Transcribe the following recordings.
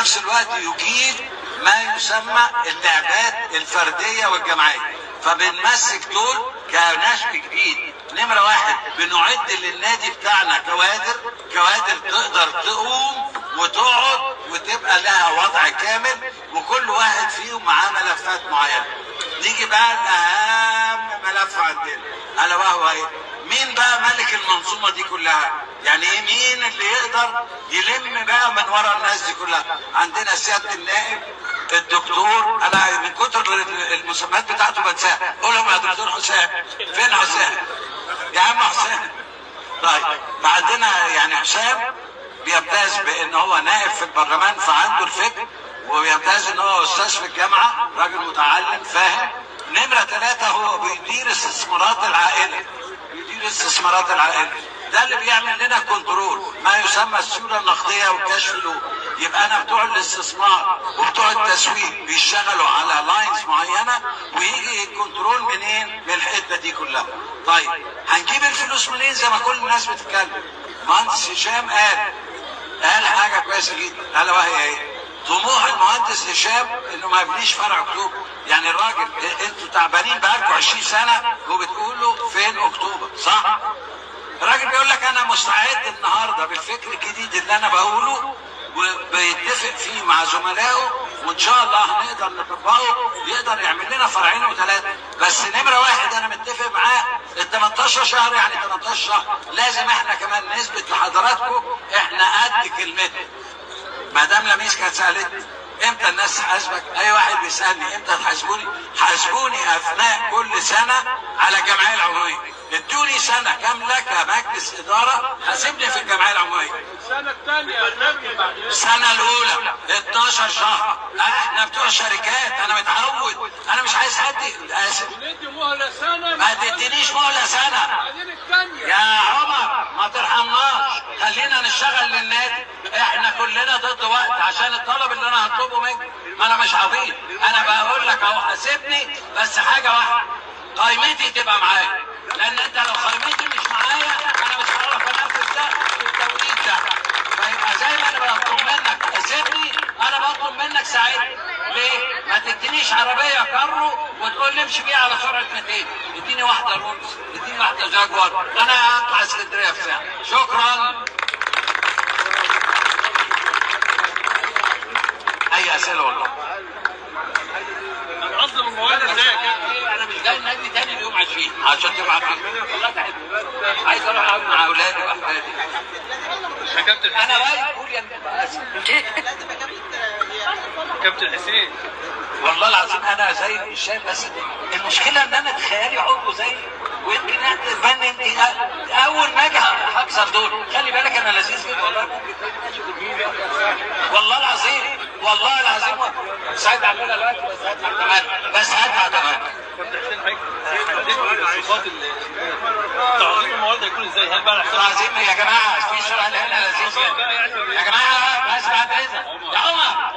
نفس الوقت يجيد ما يسمى اللعبات الفرديه والجماعيه، فبنمسك دول كنشء جديد. نمره واحد، بنعد للنادي بتاعنا كوادر تقدر تقوم وتقعد وتبقى لها وضع كامل، وكل واحد فيهم معاه ملفات معينه. نيجي بقى لاهم ملف عندنا، الا وهو ايه؟ مين بقى ملك المنظومه دي كلها؟ يعني ايه مين اللي يقدر يلم بقى من ورا الناس دي كلها؟ عندنا سياده النائب الدكتور، انا من كتر المسميات بتاعته بنساها، قول لهم يا دكتور حسام. فين حسام؟ يا عم حسام. طيب، فعندنا يعني حسام بيمتاز بان هو نائب في البرلمان فعنده الفكر، وبيمتاز ان هو استاذ في الجامعه، راجل متعلم فاهم. نمره ثلاثه، هو بيدير استثمارات العائله، ده اللي بيعمل لنا كنترول ما يسمى السيوله النقديه والكاش فلو. يبقى انا بتوع الاستثمار وبتوع التسويق بيشتغلوا على لاينز معينه، ويجي الكنترول منين؟ من الحته دي كلها. طيب، هنجيب الفلوس منين زي ما كل الناس بتتكلم؟ مهندس هشام قال حاجه كويسه جدا، الا وهي ايه؟ طموح المهندس هشام انه ما يبنيش فرع اكتوبر. يعني الراجل، انتوا تعبانين بقالكم 20 سنه وبتقولوا فين اكتوبر، صح؟ الراجل بيقول لك انا مستعد النهارده بالفكر الجديد اللي انا بقوله، وبيتفق فيه مع زملائه، وان شاء الله هنقدر نطبقه، يقدر يعمل لنا فرعين وثلاثه. بس نمره واحد، انا متفق معاه ال 18 شهر، يعني 18 شهر لازم احنا كمان نثبت لحضراتكم احنا قد كلمتنا. مدام لميس كانت سالتني امتى الناس تحاسبك؟ اي واحد بيسالني امتى تحاسبوني؟ حاسبوني اثناء كل سنه على الجمعيه العموميه. ادوني سنه كامله كمجلس اداره حاسبني في الجمعيه العموميه. السنه الثانيه السنه الاولى 12 شهر. احنا بتوع شركات، انا متعود، انا مش عايز حد. اسف، ندي مهله سنه، ما تدينيش مهله سنه. بعدين الثانيه يا عمر ما ترحمناش، خلينا نشتغل للنادي. احنا كلنا ضد وقت عشان الطلب اللي انا هطلبه منك. انا مش عبيط، انا بقول لك اهو حاسبني، بس حاجه واحده، قيمتي تبقى معايا، لان انت لو قيمتي مش معايا انا مش هعرف انفذ ده في التوقيت ده. فيبقى زي ما انا بطلب منك حاسبني، انا بطلب منك ساعدني. ليه؟ ما تدينيش عربيه كارو وتقول لي امشي بيها على سرعه 200، اديني واحده رولز، اديني واحده جاكوار، انا هطلع اسكندريه في ساعه. شكرا. اي اسئله والله؟ انا قصدي المواد ازاي كده؟ انا مش جاي النادي تاني اليوم 20 عشان تبقى عارفين. والله تعبت، عايز اروح اقعد مع اولادي واحفادي. يا كابتن انا حسين، رايح قول يا كابتن حسين، والله العظيم انا زي الشايف، بس المشكله ان انا خيالي عضو زي، ويمكن اتمنى انت اول ما اجي هكسر دول. خلي بالك انا لذيذ جدا والله، ممكن والله العظيم، والله العظيم سعيد اعملها دلوقتي، بس هدفع كمان، بس هدفع كمان. كابتن حسين، صفات تعظيم المواد هيكون ازاي؟ هل بقى تعظيم يا جماعه في سؤال هنا لذيذ يا جماعه، بس بعد اذنك يا عمر،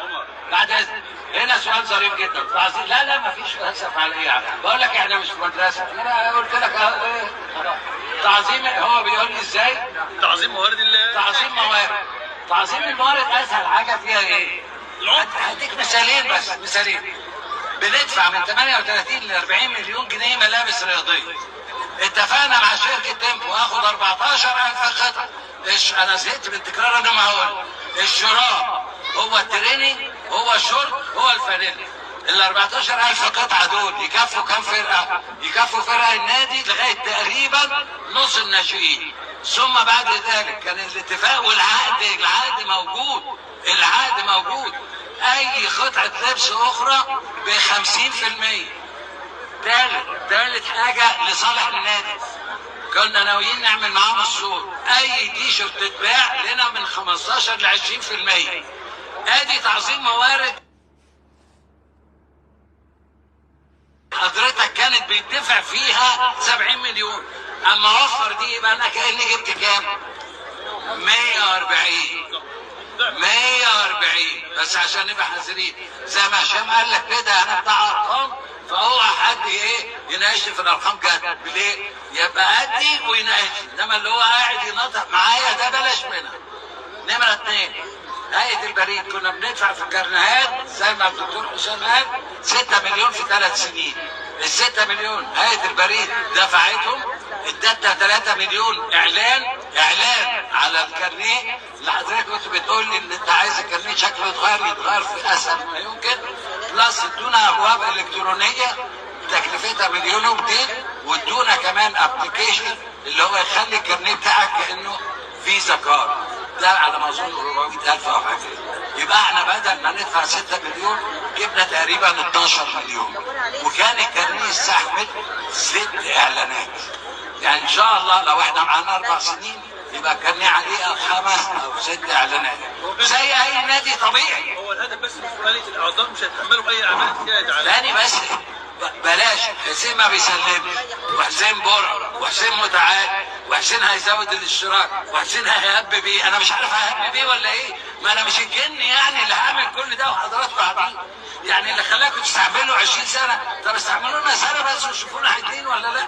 بعد اذنك هنا سؤال ظريف جدا. تعظيم، لا ما فيش فلسفه على ايه يعني. بقول لك احنا مش في مدرسه، انا قلت لك ايه تعظيم. هو بيقول لي ازاي تعظيم موارد الله؟ تعظيم موارد. تعظيم الموارد اسهل حاجه فيها ايه؟ هديك مثالين، بس مثالين. بندفع من 38 ل 40 مليون جنيه ملابس رياضيه. اتفقنا مع شركه تيمبو اخد 14,000 قطعه. انا زهقت من تكرار، انا ما هقول. الشراب هو التريننج، هو الشورت، هو الفانيلا. ال 14,000 قطعه دول يكفوا كام فرقه؟ يكفوا فرقه النادي لغايه تقريبا نص الناشئين. ثم بعد ذلك كان الاتفاق والعقد موجود. العقد موجود. اي قطعه لبس اخرى ب 50%. ثالث حاجه لصالح النادي، كنا ناويين نعمل معاهم السور. اي تيشرت تتباع لنا من 15 ل 20%. ادي تعظيم موارد. حضرتك كانت بيدفع فيها 70 مليون، اما وفر دي يبقى انا كاني جبت كام؟ 140. بس عشان نبقى حذرين، زي ما هشام قال لك كده انا بتاع ارقام، فاوعى حد يناقشني في الارقام جد. ليه؟ يبقى ادي ويناقشني، انما اللي هو قاعد ينطق معايا ده بلاش منها. نمره 2، هيئه البريد كنا بندفع في الكرنيهات زي ما الدكتور حسام قال 6 مليون في 3 سنين. ال 6 مليون هيئه البريد دفعتهم، ادتنا 3 مليون اعلان على الكارنيه اللي حضرتك كنت بتقول لي ان انت عايز الكارنيه شكله يتغير في اسهل ما يمكن. بلس ادونا ابواب الكترونيه تكلفتها 1.2 مليون، وادونا كمان ابلكيشن اللي هو يخلي الكارنيه بتاعك كانه فيزا كارد، ده على ما اظن 400,000 او حاجه. يبقى احنا بدل ما ندفع 6 مليون جبنا تقريبا 12 مليون، وكان الكارنيه يستحمل 6 اعلانات. يعني ان شاء الله لو احنا معانا 4 سنين يبقى الكارنيه عليه 5 أو 6 اعلانات زي اي نادي طبيعي. هو الهدف بس مش مسؤوليه الاعضاء، مش هيتحملوا اي اعمال زياده تاني بس بلاش حسين ما بيسلمش، وحسين برع، وحسين متعال، وحسين هيزود الاشتراك، وحسين هيهب بيه. انا مش عارف هيهب بيه ولا ايه، ما انا مش الجن يعني اللي هعمل كل ده وحضراتكم قاعدين. يعني اللي خلاكم تستعملوا 20 سنه، طب استعملوا لنا سنه بس وشوفونا حاجين ولا لا.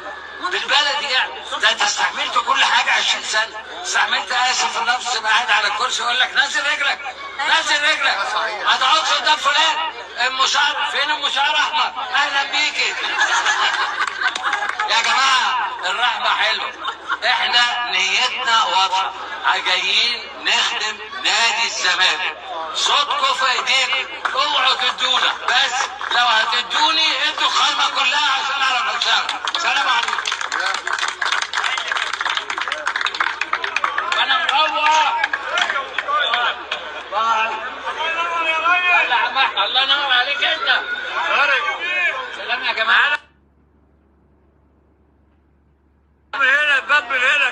بالبلدي يعني ده انت استعملتوا كل حاجه 20 سنه. استعملت اسف في اللفظ تبقى قاعد على الكرسي يقول لك نزل رجلك نزل رجلك، ما تقعدش قدام فلان. ام شعر فين؟ ام شعر احمر، اهلا بيكي. يا جماعه الرحمه حلوه، احنا نيتنا واضحه، جايين نخدم نادي الزمالك. صوتكم في ايديكم، اوعوا تدونا، بس لو هتدوني ادوا الخيمه كلها عشان اعرف اشتغل. سلام عليكم. انا مروح. باي. الله ينور عليك انت. سلام يا جماعه. من هنا الباب من هنا.